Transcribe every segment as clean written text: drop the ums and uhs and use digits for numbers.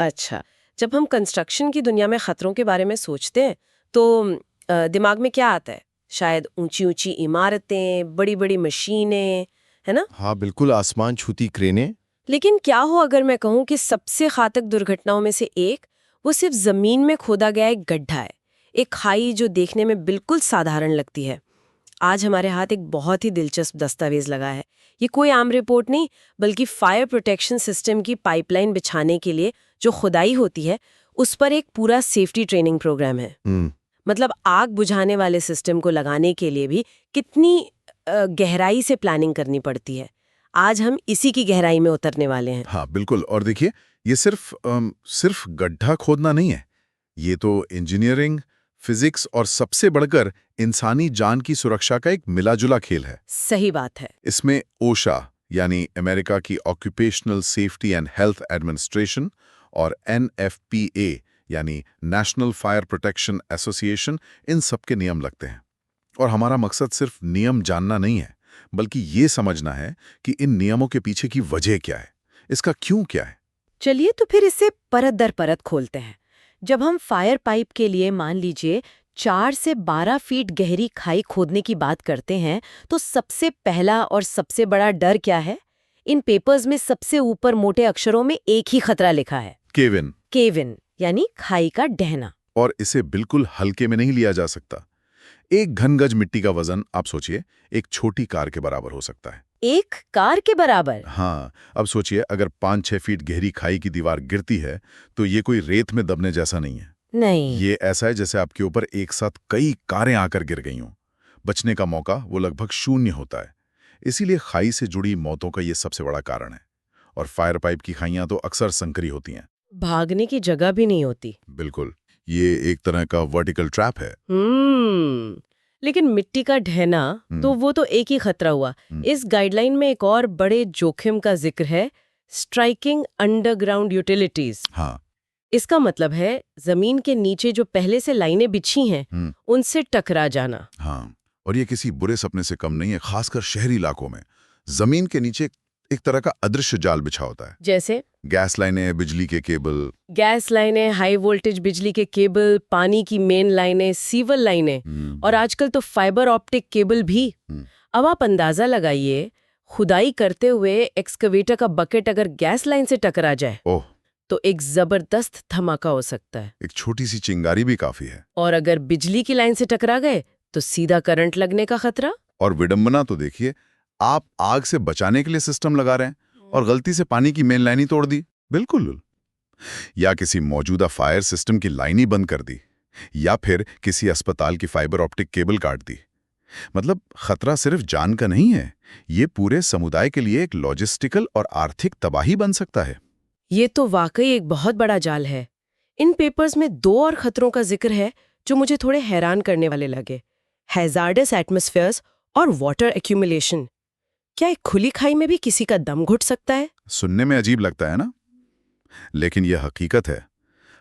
अच्छा, जब हम कंस्ट्रक्शन की दुनिया में खतरों के बारे में सोचते हैं तो दिमाग में क्या आता है? शायद ऊंची ऊंची इमारतें, बड़ी बड़ी मशीनें, है ना? हाँ बिल्कुल, आसमान छूती क्रेनें। लेकिन क्या हो अगर मैं कहूँ कि सबसे घातक दुर्घटनाओं में से एक वो सिर्फ जमीन में खोदा गया एक गड्ढा है, एक खाई जो देखने में बिल्कुल साधारण लगती है। आज हमारे हाथ एक बहुत ही दिलचस्प दस्तावेज लगा है। ये कोई आम रिपोर्ट नहीं, बल्कि फायर प्रोटेक्शन सिस्टम की पाइपलाइन बिछाने के लिए जो खुदाई होती है, उस पर एक पूरा सेफ्टी ट्रेनिंग प्रोग्राम है। मतलब आग बुझाने वाले सिस्टम को लगाने के लिए भी कितनी गहराई से प्लानिंग करनी पड़ती है। आज हम इसी की गहराई में उतरने वाले हैं। हाँ बिल्कुल, और देखिए ये सिर्फ गड्ढा खोदना नहीं है, ये तो इंजीनियरिंग, फिजिक्स और सबसे बढ़कर इंसानी जान की सुरक्षा का एक मिलाजुला खेल है। सही बात है। इसमें ओशा यानी अमेरिका की occupational safety and health administration और NFPA यानी नेशनल फायर प्रोटेक्शन एसोसिएशन, इन सब के नियम लगते हैं। और हमारा मकसद सिर्फ नियम जानना नहीं है, बल्कि ये समझना है कि इन नियमों के पीछे की वजह क्या है, इसका क्यों क्या है। चलिए तो फिर इसे परत दर परत खोलते हैं। जब हम फायर पाइप के लिए मान लीजिए 4 से 12 फीट गहरी खाई खोदने की बात करते हैं, तो सबसे पहला और सबसे बड़ा डर क्या है? इन पेपर्स में सबसे ऊपर मोटे अक्षरों में एक ही खतरा लिखा है, केविन। केविन यानी खाई का ढहना। और इसे बिल्कुल हल्के में नहीं लिया जा सकता। एक घन गज मिट्टी का वजन, आप सोचिए, एक छोटी कार के बराबर हो सकता है। एक कार के बराबर? हाँ, अब सोचिए अगर 5-6 फीट गहरी खाई की दीवार गिरती है तो ये कोई रेत में दबने जैसा नहीं है। नहीं, ये ऐसा है जैसे आपके ऊपर एक साथ कई कारें आकर गिर गई हों। बचने का मौका वो लगभग शून्य होता है। इसीलिए खाई से जुड़ी मौतों का ये सबसे बड़ा कारण है। और फायर पाइप की खाइयां तो अक्सर संकरी होती हैं। भागने की जगह भी नहीं होती। बिल्कुल, ये एक तरह का वर्टिकल ट्रैप है। लेकिन मिट्टी का ढहना तो वो तो एक ही खतरा हुआ। इस गाइडलाइन में एक और बड़े जोखिम का जिक्र है, स्ट्राइकिंग अंडरग्राउंड यूटिलिटीज। हाँ, इसका मतलब है जमीन के नीचे जो पहले से लाइनें बिछी हैं, उनसे टकरा जाना। हाँ, और ये किसी बुरे सपने से कम नहीं है। खासकर शहरी इलाकों में जमीन के नीचे एक तरह का अदृश्य जाल बिछा होता है। जैसे गैस लाइनें, बिजली के केबल। गैस लाइनें, हाई वोल्टेज बिजली के केबल, पानी की मेन लाइनें, सीवर लाइनें और आजकल तो फाइबर ऑप्टिक केबल भी। अब आप अंदाजा लगाइए, खुदाई करते हुए एक्सकवेटर का बकेट अगर गैस लाइन से टकरा जाए ओह, तो एक जबरदस्त धमाका हो सकता है। एक छोटी सी चिंगारी भी काफी है। और अगर बिजली की लाइन से टकरा गए तो सीधा करंट लगने का खतरा। और विडंबना तो देखिए, आप आग से बचाने के लिए सिस्टम लगा रहे हैं और गलती से पानी की मेन लाइन ही तोड़ दी। बिल्कुल। या किसी मौजूदा फायर सिस्टम की लाइन ही बंद कर दी, या फिर किसी अस्पताल की फाइबर ऑप्टिक केबल काट दी। मतलब खतरा सिर्फ जान का नहीं है, ये पूरे समुदाय के लिए एक लॉजिस्टिकल और आर्थिक तबाही बन सकता है। ये तो वाकई एक बहुत बड़ा जाल है। इन पेपर्स में 2 और खतरों का जिक्र है जो मुझे थोड़े हैरान करने वाले लगे, हैजार्डस एटमॉस्फेयर्स और वाटर एक्यूमुलेशन। क्या एक खुली खाई में भी किसी का दम घुट सकता है? सुनने में अजीब लगता है ना, लेकिन यह हकीकत है।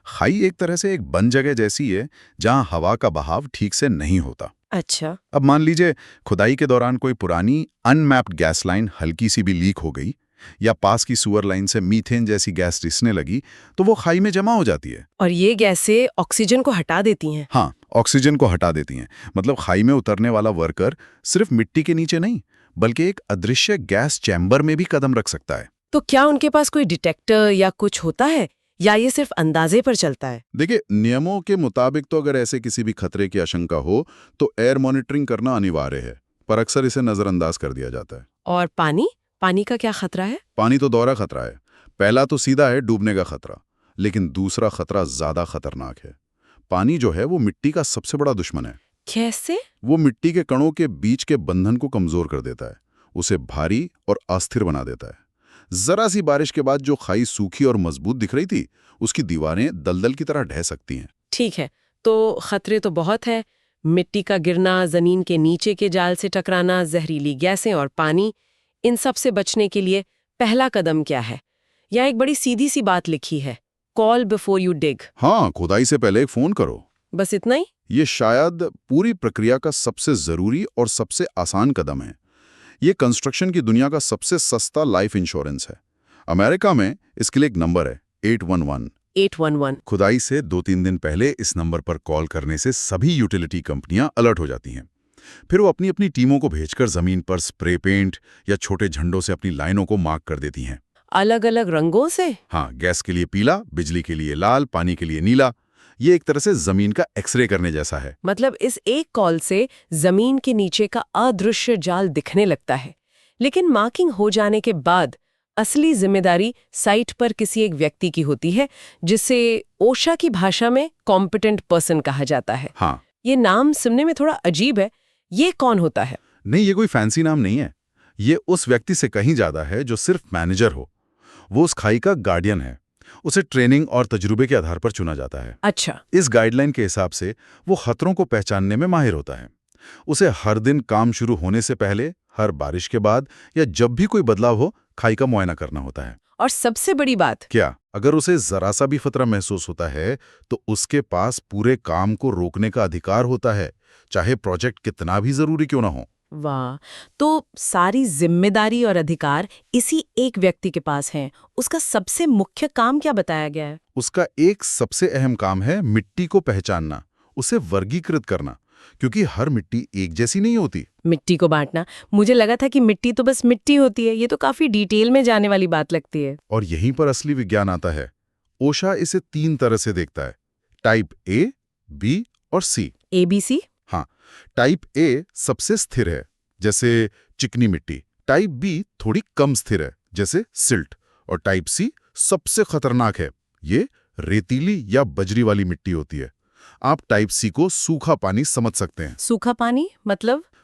खाई एक तरह से एक बंद जगह जैसी है जहां हवा का बहाव ठीक से नहीं होता। अच्छा। अब मान लीजिए खुदाई के दौरान कोई पुरानी अनमैप्ड गैस लाइन हल्की सी भी लीक हो गई, या पास की सुअर लाइन से मीथेन जैसी गैस रिसने लगी, तो वो खाई में जमा हो जाती है। और ये गैसें ऑक्सीजन को हटा देती हैं। हाँ, ऑक्सीजन को हटा देती हैं। मतलब खाई में उतरने वाला वर्कर सिर्फ मिट्टी के नीचे नहीं, बल्कि एक अदृश्य गैस चैम्बर में भी कदम रख सकता है। तो क्या उनके पास कोई डिटेक्टर या कुछ होता है, या ये सिर्फ अंदाजे पर चलता है? देखिए, नियमों के मुताबिक तो अगर ऐसे किसी भी खतरे की आशंका हो तो एयर मॉनिटरिंग करना अनिवार्य है, पर अक्सर इसे नजरअंदाज कर दिया जाता है। और पानी का क्या खतरा है? पानी तो दोहरा खतरा है। पहला तो सीधा है डूबने का खतरा, लेकिन दूसरा खतरा ज्यादा खतरनाक है। पानी जो है वो मिट्टी का सबसे बड़ा दुश्मन है। कैसे? वो मिट्टी के कणों के बीच के बंधन को कमजोर कर देता है, उसे भारी और अस्थिर बना देता है। जरा सी बारिश के बाद जो खाई सूखी और मजबूत दिख रही थी, उसकी दीवारें दलदल की तरह ढह सकती हैं। ठीक है, तो खतरे तो बहुत है। मिट्टी का गिरना, जमीन के नीचे के जाल से टकराना, जहरीली गैसें और पानी। इन सब से बचने के लिए पहला कदम क्या है? या एक बड़ी सीधी सी बात लिखी है, कॉल बिफोर यू डिग। हाँ, खुदाई से पहले एक फोन करो। बस इतना ही? ये शायद पूरी प्रक्रिया का सबसे जरूरी और सबसे आसान कदम है। ये कंस्ट्रक्शन की दुनिया का सबसे सस्ता लाइफ इंश्योरेंस है। अमेरिका में इसके लिए एक नंबर है, 811 811। खुदाई से 2-3 दिन पहले इस नंबर पर कॉल करने से सभी यूटिलिटी कंपनियां अलर्ट हो जाती हैं। फिर वो अपनी अपनी टीमों को भेजकर जमीन पर स्प्रे पेंट या छोटे झंडों से अपनी लाइनों को मार्क कर देती हैं। अलग अलग रंगों से? हाँ, गैस के लिए पीला, बिजली के लिए लाल, पानी के लिए नीला। ये एक तरह से जमीन का एक्सरे करने जैसा है। मतलब इस एक कॉल से जमीन के नीचे का अदृश्य जाल दिखने लगता है। लेकिन मार्किंग हो जाने के बाद असली जिम्मेदारी साइट पर किसी एक व्यक्ति की होती है, जिसे ओशा की भाषा में कॉम्पिटेंट पर्सन कहा जाता है। हाँ, ये नाम सुनने में थोड़ा अजीब है। ये कौन होता है? नहीं, ये कोई फैंसी नाम नहीं है। ये उस व्यक्ति से कहीं ज्यादा है जो सिर्फ मैनेजर हो। वो उस खाई का गार्डियन है। उसे ट्रेनिंग और तजुर्बे के आधार पर चुना जाता है। अच्छा। इस गाइडलाइन के हिसाब से वो खतरों को पहचानने में माहिर होता है। उसे हर दिन काम शुरू होने से पहले, हर बारिश के बाद या जब भी कोई बदलाव हो, खाई का मुआयना करना होता है। और सबसे बड़ी बात, क्या अगर उसे जरा सा भी खतरा महसूस होता है तो उसके पास पूरे काम को रोकने का अधिकार होता है, चाहे प्रोजेक्ट कितना भी जरूरी क्यों ना हो। वाह, तो सारी जिम्मेदारी और अधिकार इसी एक व्यक्ति के पास हैं। उसका सबसे मुख्य काम क्या बताया गया है? उसका एक सबसे अहम काम है मिट्टी को पहचानना, उसे वर्गीकृत करना, क्योंकि हर मिट्टी एक जैसी नहीं होती। मिट्टी को बांटना? मुझे लगा था कि मिट्टी तो बस मिट्टी होती है। ये तो काफी डिटेल में जाने वाली बात लगती है। और यहीं पर असली विज्ञान आता है। ओशा इसे 3 तरह से देखता है, टाइप ए, बी और सी। ABC? हाँ, टाइप ए सबसे स्थिर है, जैसे चिकनी मिट्टी। टाइप बी थोड़ी कम स्थिर है, जैसे सिल्ट। और टाइप सी सबसे खतरनाक है, ये रेतीली या बजरी वाली मिट्टी होती है। आप टाइप सी को सूखा पानी समझ सकते हैं। सूखा पानी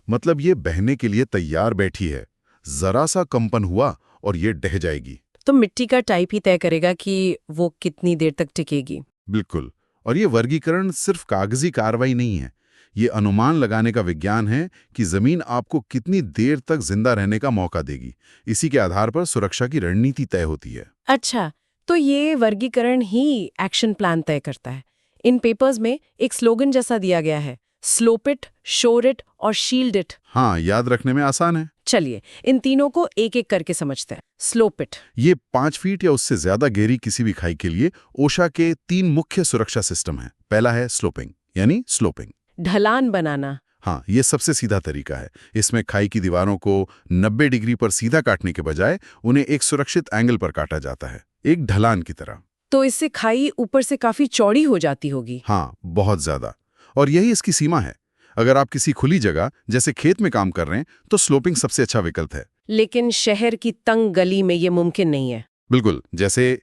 मतलब ये बहने के लिए तैयार बैठी है। जरा सा कंपन हुआ और ये ढह जाएगी। तो मिट्टी का टाइप ही तय करेगा कि वो कितनी देर तक टिकेगी। बिल्कुल। और ये वर्गीकरण सिर्फ कागजी कार्रवाई नहीं है, ये अनुमान लगाने का विज्ञान है कि जमीन आपको कितनी देर तक जिंदा रहने का मौका देगी। इसी के आधार पर सुरक्षा की रणनीति तय होती है। अच्छा, तो ये वर्गीकरण ही एक्शन प्लान तय करता है। इन पेपर्स में एक स्लोगन जैसा दिया गया है, स्लोप इट, श्योर इट और शील्ड इट। हाँ, याद रखने में आसान है। चलिए इन तीनों को एक एक करके समझते हैं। स्लोप इट, ये 5 फीट या उससे ज्यादा गहरी किसी भी खाई के लिए ओशा के 3 मुख्य सुरक्षा सिस्टम हैं। पहला है स्लोपिंग, यानी स्लोपिंग, ढलान बनाना। हाँ, ये सबसे सीधा तरीका है। इसमें खाई की दीवारों को 90 डिग्री पर सीधा काटने के बजाय उन्हें एक सुरक्षित एंगल पर काटा जाता है, एक ढलान की तरह। तो इससे खाई ऊपर से काफी चौड़ी हो जाती होगी। हाँ, बहुत ज्यादा। और यही इसकी सीमा है। अगर आप किसी खुली जगह जैसे खेत में काम कर रहे हैं तो स्लोपिंग सबसे अच्छा विकल्प है। लेकिन शहर की तंग गली में ये मुमकिन नहीं है। बिल्कुल। जैसे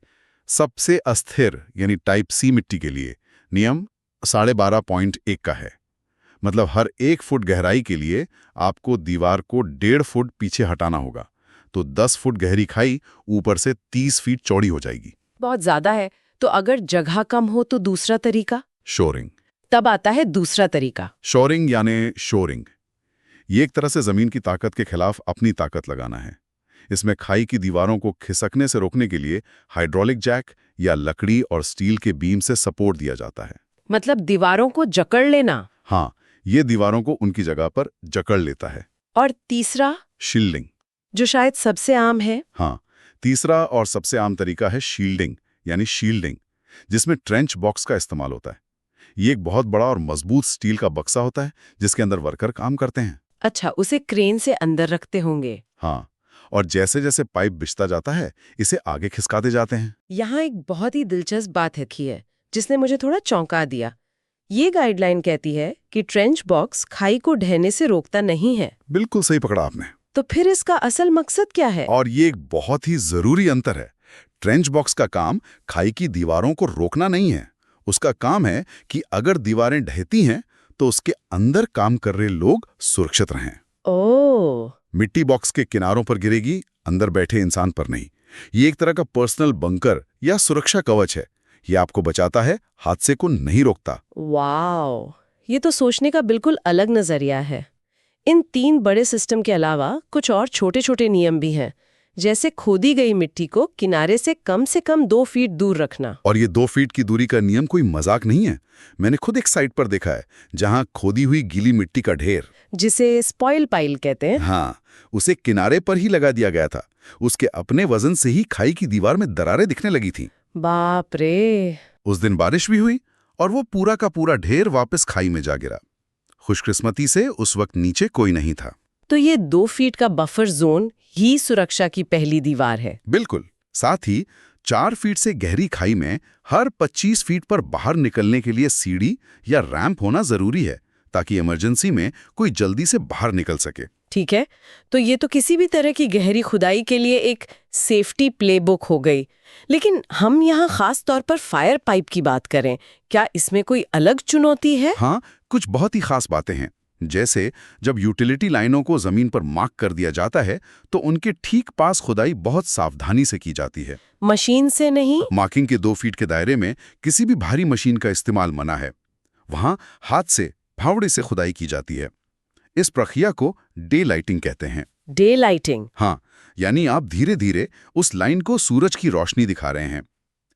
सबसे अस्थिर यानी टाइप सी मिट्टी के लिए नियम 12.1 का है। मतलब हर 1 फुट गहराई के लिए आपको दीवार को 1.5 फुट पीछे हटाना होगा। तो 10 फुट गहरी खाई ऊपर से 30 फीट चौड़ी हो जाएगी। बहुत ज्यादा है। तो अगर जगह कम हो तो दूसरा तरीका? शोरिंग। तब आता है दूसरा तरीका, शोरिंग यानी शोरिंग। ये एक तरह से जमीन की ताकत के खिलाफ अपनी ताकत लगाना है। इसमें खाई की दीवारों को खिसकने से रोकने के लिए हाइड्रोलिक जैक या लकड़ी और स्टील के बीम से सपोर्ट दिया जाता है। मतलब दीवारों को जकड़ लेना। हाँ, ये दीवारों को उनकी जगह पर जकड़ लेता है। और तीसरा? शील्डिंग, जो शायद सबसे आम है। हाँ, तीसरा और सबसे आम तरीका है शील्डिंग यानी शील्डिंग, जिसमें ट्रेंच बॉक्स का इस्तेमाल होता है। ये एक बहुत बड़ा और मजबूत स्टील का बक्सा होता है जिसके अंदर वर्कर काम करते हैं। अच्छा, उसे क्रेन से अंदर रखते होंगे। हाँ, और जैसे जैसे पाइप बिछता जाता है इसे आगे खिसकाते जाते हैं। यहाँ एक बहुत ही दिलचस्प बात लिखी है जिसने मुझे थोड़ा चौंका दिया। ये गाइडलाइन कहती है कि ट्रेंच बॉक्स खाई को ढहने से रोकता नहीं है। बिल्कुल सही पकड़ा आपने। तो फिर इसका असल मकसद क्या है? और ये एक बहुत ही जरूरी अंतर है। ट्रेंच बॉक्स का काम खाई की दीवारों को रोकना नहीं है। उसका काम है कि अगर दीवारें ढहती हैं तो उसके अंदर काम कर रहे लोग सुरक्षित रहें। ओह, मिट्टी बॉक्स के किनारों पर गिरेगी, अंदर बैठे इंसान पर नहीं। ये एक तरह का पर्सनल बंकर या सुरक्षा कवच है। ये आपको बचाता है, हादसे को नहीं रोकता। वाओ, ये तो सोचने का बिल्कुल अलग नजरिया है। इन 3 बड़े सिस्टम के अलावा कुछ और छोटे छोटे नियम भी हैं, जैसे खोदी गई मिट्टी को किनारे से कम 2 फीट दूर रखना। और ये 2 फीट की दूरी का नियम कोई मजाक नहीं है। मैंने खुद एक साइट पर देखा है जहां खोदी हुई गीली मिट्टी का ढेर, जिसे स्पॉइल पाइल कहते हैं, हाँ, उसे किनारे पर ही लगा दिया गया था। उसके अपने वजन से ही खाई की दीवार में दरारें दिखने लगी थी। बाप रे। उस दिन बारिश भी हुई और वो पूरा का पूरा ढेर वापस खाई में जा गिरा। खुशकिस्मती से उस वक्त नीचे कोई नहीं था। तो ये 2 फीट का बफर जोन ही सुरक्षा की पहली दीवार है। बिल्कुल। साथ ही 4 फीट से गहरी खाई में हर 25 फीट पर बाहर निकलने के लिए सीढ़ी या रैंप होना जरूरी है, ताकि इमरजेंसी में कोई जल्दी से बाहर निकल सके। ठीक है, तो ये तो किसी भी तरह की गहरी खुदाई के लिए एक सेफ्टी प्लेबुक हो गई। लेकिन हम यहाँ खास तौर पर फायर पाइप की बात करें, क्या इसमें कोई अलग चुनौती है? हाँ, कुछ बहुत ही खास बातें हैं। जैसे जब यूटिलिटी लाइनों को जमीन पर मार्क कर दिया जाता है, तो उनके ठीक पास खुदाई बहुत सावधानी से की जाती है। मशीन से नहीं? मार्किंग के 2 फीट के दायरे में किसी भी भारी मशीन का इस्तेमाल मना है। वहां हाथ से फावड़े से खुदाई की जाती है। इस प्रक्रिया को डे लाइटिंग कहते हैं। Day lighting? हाँ, यानी आप धीरे धीरे उस लाइन को सूरज की रोशनी दिखा रहे हैं।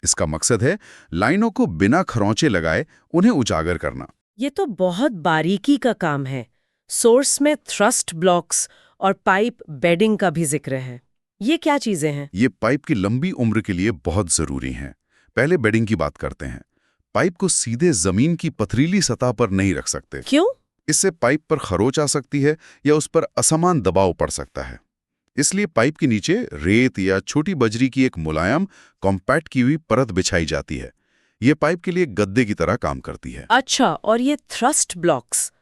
इसका मकसद है लाइनों को बिना खरोंचे लगाए उन्हें उजागर करना। ये तो बहुत बारीकी का काम है। सोर्स में थ्रस्ट ब्लॉक्स और पाइप बेडिंग का भी जिक्र है। ये क्या चीजें हैं? ये पाइप की लंबी उम्र के लिए बहुत जरूरी हैं। पहले बेडिंग की बात करते हैं। पाइप को सीधे जमीन की पथरीली सतह पर नहीं रख सकते। क्यों? इससे पाइप पर खरोंच आ सकती है या उस पर असमान दबाव पड़ सकता है। इसलिए पाइप के नीचे रेत या छोटी बजरी की एक मुलायम, कॉम्पैक्ट की हुई परत बिछाई जाती है। ये पाइप के लिए गद्दे की तरह काम करती है। अच्छा, और ये थ्रस्ट ब्लॉक्स?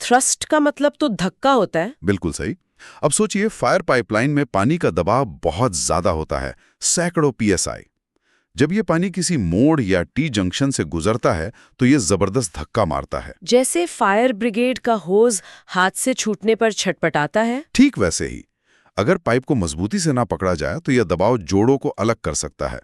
थ्रस्ट का मतलब तो धक्का होता है। बिल्कुल सही। अब सोचिए, फायर पाइपलाइन में पानी का दबाव बहुत ज्यादा होता है, सैकड़ों psi। जब ये पानी किसी मोड़ या टी जंक्शन से गुजरता है तो ये जबरदस्त धक्का मारता है। जैसे फायर ब्रिगेड का होज हाथ से छूटने पर छटपटाता है। ठीक वैसे ही, अगर पाइप को मजबूती से ना पकड़ा जाए तो यह दबाव जोड़ों को अलग कर सकता है।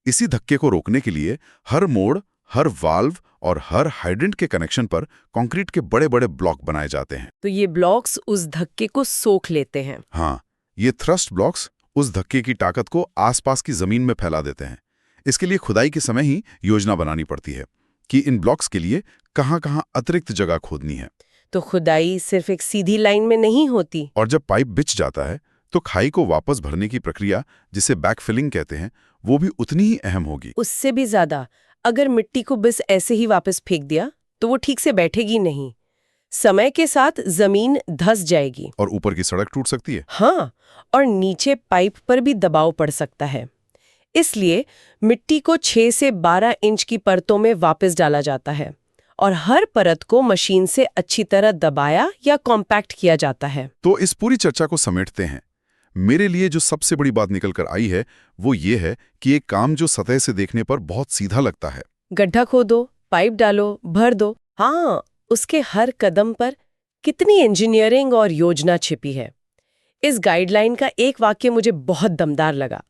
इसी धक्के को रोकने के लिए हर मोड़, हर वाल्व और हर हाइड्रेंट के कनेक्शन पर कंक्रीट के बड़े बड़े ब्लॉक बनाए जाते हैं। तो ये ब्लॉक्स उस धक्के को सोख लेते हैं। हाँ, ये थ्रस्ट ब्लॉक्स उस धक्के की ताकत को आसपास की जमीन में फैला देते हैं। इसके लिए खुदाई के समय ही योजना बनानी पड़ती है कि इन ब्लॉक्स के लिए कहाँ-कहाँ अतिरिक्त जगह खोदनी है। तो खुदाई सिर्फ एक सीधी लाइन में नहीं होती। और जब पाइप बिछ जाता है तो खाई को वापस भरने की प्रक्रिया, जिसे बैकफिलिंग कहते हैं, वो भी उतनी ही अहम होगी। उससे भी ज्यादा। अगर मिट्टी को बस ऐसे ही वापस फेंक दिया तो वो ठीक से बैठेगी नहीं। समय के साथ जमीन धंस जाएगी और ऊपर की सड़क टूट सकती है। हाँ, और नीचे पाइप पर भी दबाव पड़ सकता है। इसलिए मिट्टी को 6 से 12 इंच की परतों में वापस डाला जाता है और हर परत को मशीन से अच्छी तरह दबाया या कॉम्पैक्ट किया जाता है। तो इस पूरी चर्चा को समेटते हैं। मेरे लिए जो सबसे बड़ी बात निकल कर आई है वो ये है कि एक काम जो सतह से देखने पर बहुत सीधा लगता है, गड्ढा खोदो, पाइप डालो, भर दो, हाँ, उसके हर कदम पर कितनी इंजीनियरिंग और योजना छिपी है। इस गाइडलाइन का एक वाक्य मुझे बहुत दमदार लगा।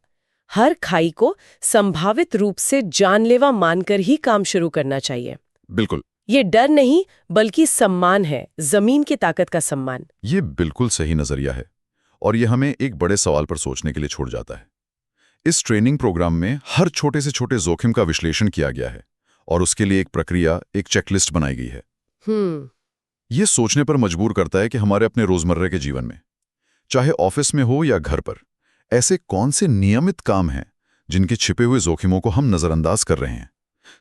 हर खाई को संभावित रूप से जानलेवा मानकर ही काम शुरू करना चाहिए। बिल्कुल। ये डर नहीं बल्कि सम्मान है, जमीन की ताकत का सम्मान। ये बिल्कुल सही नजरिया है और ये हमें एक बड़े सवाल पर सोचने के लिए छोड़ जाता है। इस ट्रेनिंग प्रोग्राम में हर छोटे से छोटे जोखिम का विश्लेषण किया गया है और उसके लिए एक प्रक्रिया, एक चेकलिस्ट बनाई गई है। ये सोचने पर मजबूर करता है कि हमारे अपने रोजमर्रा के जीवन में, चाहे ऑफिस में हो या घर पर, ऐसे कौन से नियमित काम हैं जिनके छिपे हुए जोखिमों को हम नजरअंदाज कर रहे हैं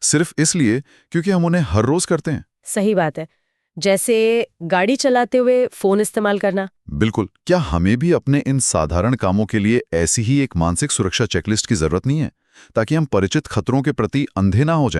सिर्फ इसलिए क्योंकि हम उन्हें हर रोज करते हैं। सही बात है। जैसे गाड़ी चलाते हुए फोन इस्तेमाल करना। बिल्कुल। क्या हमें भी अपने इन साधारण कामों के लिए ऐसी ही एक मानसिक सुरक्षा चेकलिस्ट की जरूरत नहीं है, ताकि हम परिचित खतरों के प्रति अंधे ना हो जाएं?